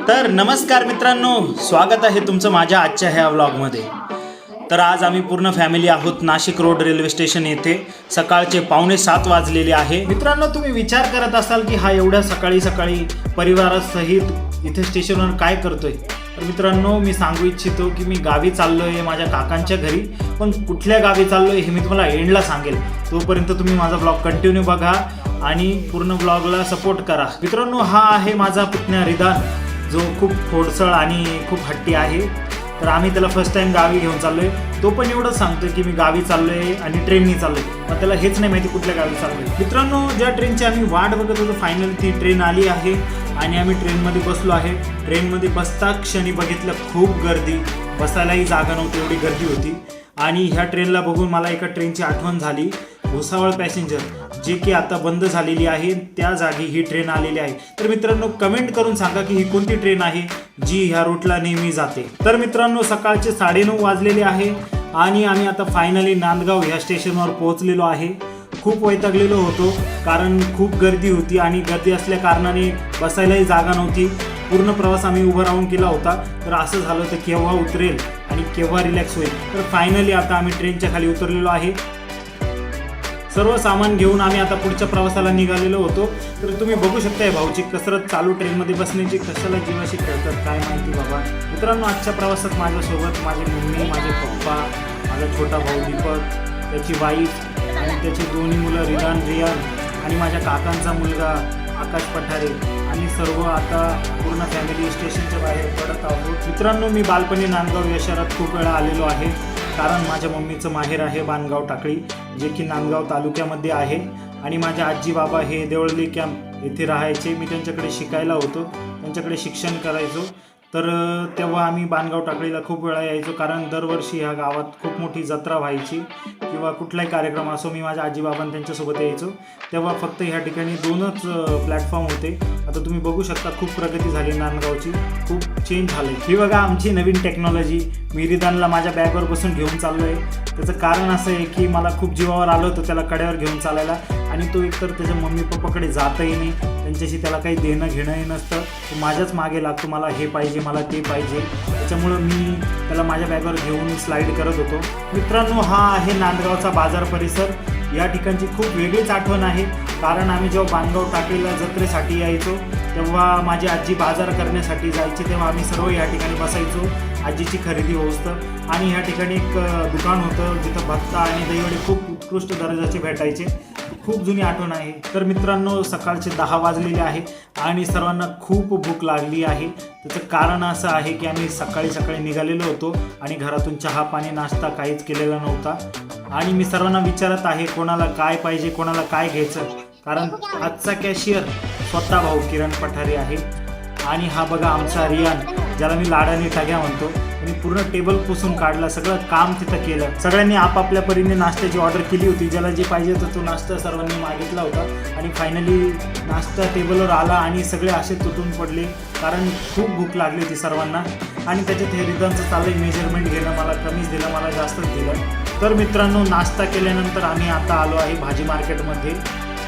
तर नमस्कार मित्रांनो, स्वागत आहे तुमचं माझ्या आजच्या ह्या व्लॉगमध्ये। तर आज आम्ही पूर्ण फॅमिली आहोत नाशिक रोड रेल्वे स्टेशन येथे। सकाळचे 6:45 वाजलेले आहे। मित्रांनो, तुम्ही विचार करत असाल की हा एवढ्या सकाळी सकाळी परिवारासहित इथे स्टेशनवर काय करतोय। तर मित्रांनो, मी सांगू इच्छितो की मी गावी चाललोय माझ्या काकांच्या घरी, पण कुठल्या गावी चाललोय हे मी तुम्हाला एंडला सांगेल। तोपर्यंत तुम्ही माझा ब्लॉग कंटिन्यू बघा आणि पूर्ण ब्लॉगला सपोर्ट करा। मित्रांनो, हा आहे माझा पुतण्या रिदान, जो खूप खोडसळ आणि खूप हट्टी आहे। तर आम्ही त्याला फर्स्ट टाइम गावी घेऊन चाललोय। तो पण एवढंच सांगतोय की मी गावी चाललोय आणि ट्रेननी चाललोय, पण त्याला हेच नाही माहिती कुठल्या गावी चाललोय। मित्रांनो, ज्या ट्रेनची आम्ही वाट बघत होतो फायनली ती ट्रेन आली आहे आणि आम्ही ट्रेनमध्ये बसलो आहे। ट्रेनमध्ये बसता क्षणी बघितलं खूप गर्दी, बसायलाही जागा नव्हती, एवढी गर्दी होती। आणि ह्या ट्रेनला बघून मला एका ट्रेनची आठवण झाली, भुसावळ पॅसेंजर, जे की आता बंद झालेली आहे, त्या जागी ही ट्रेन आलेली आहे। तर मित्रांनो, कमेंट करून सांगा की ही कोणती ट्रेन आहे जी ह्या रूटला नेहमी जाते। तर मित्रांनो, सकाळचे 9:30 वाजलेले आहे आणि आम्ही आता फायनली नांदगाव ह्या स्टेशनवर पोहोचलेलो आहे। खूप वैतागलेलो होतो कारण खूप गर्दी होती आणि गर्दी असल्या कारणाने बसायलाही जागा नव्हती। पूर्ण प्रवास आम्ही उभं राहून केला होता। तर असं झालं होतं केव्हा उतरेल आणि केव्हा रिलॅक्स होईल। तर फायनली आता आम्ही ट्रेनच्या खाली उतरलेलो आहे। सर्व सामान घेऊन आम्ही आता पुढच्या प्रवासाला निघालेलो होतो। तर तुम्ही बघू शकताय भाऊची कसरत चालू ट्रेनमध्ये बसण्याची, कशाला जीवाशी खेळतात काय माहिती बाबा। मित्रांनो, आजच्या प्रवासात माझ्यासोबत माझी मम्मी, माझे पप्पा, माझा छोटा भाऊ दीपक, त्याची वाईफ आणि त्याची दोन्ही मुलं रिदान, रियान आणि माझ्या काकांचा मुलगा आकाश पठारे आणि सर्व आता पूर्ण फॅमिली स्टेशनच्या बाहेर पडत आहोत। मित्रांनो, मी बालपणी नांदगाव या शहरात खूप वेळा आलेलो आहे, कारण माझ्या मम्मीचं माहेर आहे बाणगाव टाकळी, जे की नांदगाव तालुक्यामध्ये आहे। आणि माझे आजी बाबा हे देवळली कॅम्प येथे राहायचे। मी त्यांच्याकडे शिकायला होतो, त्यांच्याकडे शिक्षण करायचो। तर तेव्हा आम्ही बाणगाव टाकळीला खूप वेळा यायचो, कारण दरवर्षी ह्या गावात खूप मोठी जत्रा व्हायची किंवा कुठलाही कार्यक्रम असो, मी माझ्या आजीबाबां त्यांच्यासोबत यायचो। तेव्हा फक्त ह्या ठिकाणी 2च प्लॅटफॉर्म होते। आता तुम्ही बघू शकता खूप प्रगती झाली नांदगावची, खूप चेंज झालं। ही बघा आमची नवीन टेक्नॉलॉजी। मी रिदानला माझ्या बॅगवर बसून घेऊन चाललो आहे। त्याचं कारण असं आहे की मला खूप जीवावर आलं होतं त्याला कड्यावर घेऊन चालायला, आणि तो एकतर त्याच्या मम्मी पप्पाकडे जातही नाही, त्यांच्याशी त्याला काही देणं घेणंही नसतं। तो माझ्याच मागे लागतो, मला हे पाहिजे, मला ते पाहिजे। त्याच्यामुळं मी त्याला माझ्या बॅगवर घेऊन स्लाईड करत होतो। मित्रांनो, हा आहे नांदगावचा बाजार परिसर। या ठिकाणची खूप वेगळीच आठवण आहे, कारण आम्ही जेव्हा बाणगाव टाकळीला जत्रेसाठी यायचो तेव्हा माझी आजी बाजार करण्यासाठी जायची, तेव्हा आम्ही सर्व या ठिकाणी बसायचो आजीची खरेदी होतं। आणि ह्या ठिकाणी एक दुकान होतं जिथं भत्ता आणि दहीवडे खूप उत्कृष्ट दर्जाचे भेटायचे। खूप जुनी आठवण आहे। तर मित्रांनो, सकाळचे 10 वाजलेले आहे आणि सर्वांना खूप भूक लागली आहे। त्याचं कारण असं आहे की आम्ही सकाळी सकाळी निघालेलो होतो आणि घरातून चहा पाणी नाश्ता काहीच केलेला नव्हता। आणि मी सर्वांना विचारत आहे कोणाला काय पाहिजे, कोणाला काय घ्यायचं, कारण आजचा कॅशियर स्वतः भाऊ किरण पठारे आहे। आणि हा बघा आमचा रियान, ज्याला मी लाडाने टाग्या म्हणतो, आणि पूर्ण टेबल पुसून काढला, सगळं काम तिथं केलं। सगळ्यांनी आपापल्या परीने नाश्त्याची ऑर्डर केली होती, ज्याला जे पाहिजे होतं तो नाश्ता सर्वांनी मागितला होता। आणि फायनली नाश्ता टेबलवर आला आणि सगळे असे तुटून पडले, कारण खूप भूक लागली होती सर्वांना। आणि त्याच्यात हे रिदानचं चाललंय मेजरमेंट घेणं, मला कमीच दिलं, मला जास्तच दिलं। तर मित्रांनो, नाश्ता केल्यानंतर आम्ही आता आलो आहे भाजी मार्केटमध्ये,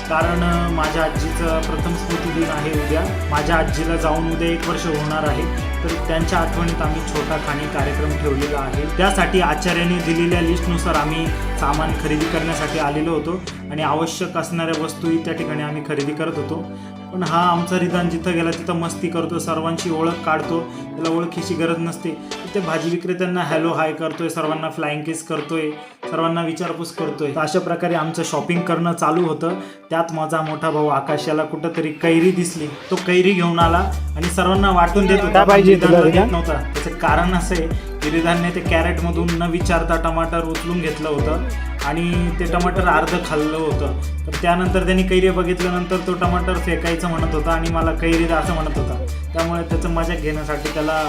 कारण माझ्या आजीचं प्रथम स्मृतिदिन आहे उद्या। माझ्या आजीला जाऊन उद्या 1 वर्ष होणार आहे। तर त्यांच्या आठवणीत आम्ही छोटा खाणी कार्यक्रम ठेवलेला आहे। त्यासाठी आचार्याने दिलेल्या लिस्टनुसार आम्ही सामान खरेदी करण्यासाठी आलेलो होतो आणि आवश्यक असणाऱ्या वस्तूही त्या ठिकाणी आम्ही खरेदी करत होतो। पण हा आमचा रिदान जिथं गेला तिथं मस्ती करतो, सर्वांची ओळख काढतो, त्याला ओळखीची गरज नसते। ते भाजी विक्रेत्यांना हॅलो हाय करतोय, सर्वांना फ्लाइंग किस करतोय, सर्वांना विचारपूस करतोय। तर अशा प्रकारे आमचं शॉपिंग करणं चालू होतं। त्यात माझा मोठा भाऊ आकाश याला कुठंतरी कैरी दिसली, तो कैरी घेऊन आला आणि सर्वांना वाटून देत होता, रिदानला देत नव्हता। त्याचं कारण असं आहे की रिदानने ते कॅरेटमधून न विचारता टमाटर उचलून घेतलं होतं आणि ते टमाटर अर्ध खाल्लं होतं। तर त्यानंतर त्यांनी कैरी बघितल्यानंतर तो टमाटर फेकायचं म्हणत होता आणि मला कैरी द्या असं म्हणत होता। त्यामुळे त्याचं मजा घेण्यासाठी त्याला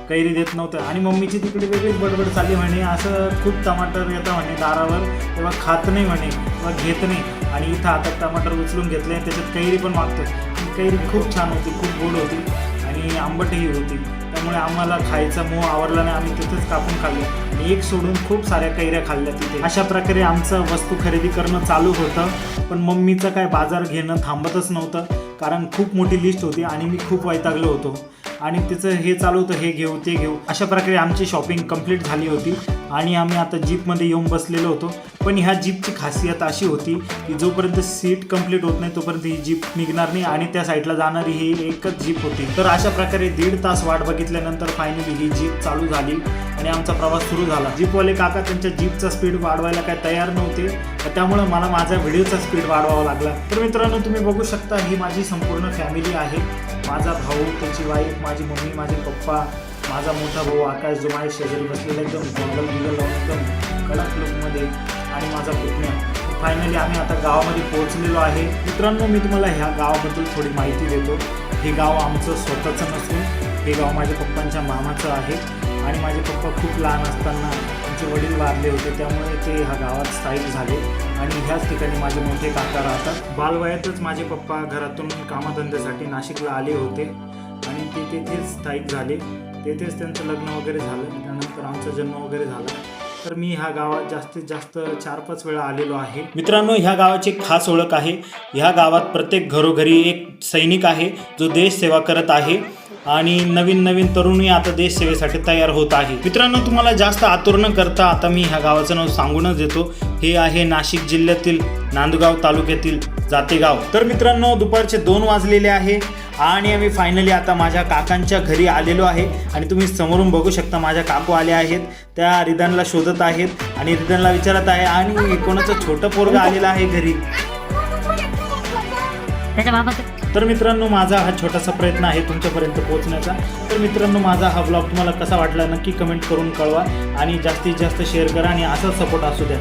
कैरी देत नव्हतं। आणि मम्मीची तिकडे वेगळीच बडबड चालली म्हणे, असं खूप टमाटर येतं म्हणे दारावर, तेव्हा खात नाही म्हणे किंवा घेत नाही, आणि इथं आता टमाटर उचलून घेतले आणि त्याच्यात कैरी पण मागतो। कैरी खूप छान होती, खूप गोड होती आणि आंबटही होती। त्यामुळे आम्हाला खायचा मोह आवरला नाही, आम्ही तिथेच कापून खाल्ले आणि एक सोडून खूप साऱ्या कैऱ्या खाल्ल्या तिथे। अशा प्रकारे आमचं वस्तू खरेदी करणं चालू होतं। पण मम्मीचं काय बाजार घेणं थांबतच नव्हतं, कारण खूप मोठी लिस्ट होती आणि मी खूप वैतागलो होतो। आणि तिचं हे चालू होतं, हे घेऊ ते घेऊ, अशा प्रकारे आमची शॉपिंग कंप्लीट झाली होती आणि आम्ही आता जीपमध्ये येऊन बसलेलो होतो. पण ह्या जीपची खासियत अशी होती की जोपर्यंत सीट कंप्लीट होत नाही तोपर्यंत ही जीप निघणार नाही आणि त्या साईडला जाणारी ही एकच जीप होती. तर अशा प्रकारे 1.5 तास वाट बघितल्यानंतर फायनली ही जीप चालू झाली आणि आमचा प्रवास सुरू झाला. जीपवाले काका त्यांच्या जीपचा स्पीड वाढवायला काय तयार नव्हते, त्यामुळे मला माझा व्हिडिओचा स्पीड वाढवावा लागला. तर मित्रांनो, तुम्ही बघू शकता ही माझी संपूर्ण फॅमिली आहे. माझा भाऊ, त्याची वाईफ, माझी मम्मी, माझे पप्पा, माझा मोठा भाऊ आकाश जो माझ्या शेजारी बसलेला एकदम गॉगल बिगल लावून एकदम कडक लुकमध्ये, आणि माझा पुतण्या. फायनली आम्ही आता गावामध्ये पोहोचलेलो आहे. मित्रांनो, मी तुम्हाला ह्या गावाबद्दल थोडी माहिती देतो. हे गाव आमचं स्वतःचं नसून हे गाव माझ्या पप्पांच्या मामाचं आहे आणि माझे पप्पा खूप लहान असताना त्यांचे वडील वारले होते, त्यामुळे ते ह्या गावात स्थायिक झाले आणि ह्याच ठिकाणी माझे मोठे काका राहतात. बालवयातच माझे पप्पा घरातून कामधंद्यासाठी नाशिकला आले होते आणि ते तेथेच स्थायिक झाले. तेथेच त्यांचं लग्न वगैरे झालं, त्यानंतर आमचा जन्म वगैरे झाला. तर मी ह्या गावात जास्तीत जास्त 4-5 वेळा आलेलो आहे. मित्रांनो, ह्या गावाची एक खास ओळख आहे. ह्या गावात प्रत्येक घरोघरी एक सैनिक आहे जो देश सेवा करत आहे आणि नवीन नवीन तरुणी आता देश सेवेसाठी तयार होत आहे. मित्रांनो, तुम्हाला जास्त आतुर न करता आता मी ह्या गावाचं नाव सांगूनच देतो. हे आहे नाशिक जिल्ह्यातील नांदगाव तालुक्यातील जातेगाव. तर मित्रांनो, दुपारचे 2 वाजलेले आहे आणि आम्ही फायनली आता माझ्या काकांच्या घरी आलेलो आहे आणि तुम्ही समोरून बघू शकता माझ्या काकू आल्या आहेत. त्या रिदानला शोधत आहेत आणि रिदानला विचारत आहे आणि कोणाचं छोटं पोरगं आलेलं आहे घरी. तर मित्रांनो, माझा हा छोटासा प्रयत्न आहे तुमच्यापर्यंत पोहोचण्याचा. तर मित्रांनो, माझा हा व्लॉग तुम्हाला कसा वाटला नक्की कमेंट करून कळवा आणि जास्तीत जास्त शेअर करा आणि असाच सपोर्ट असू द्या.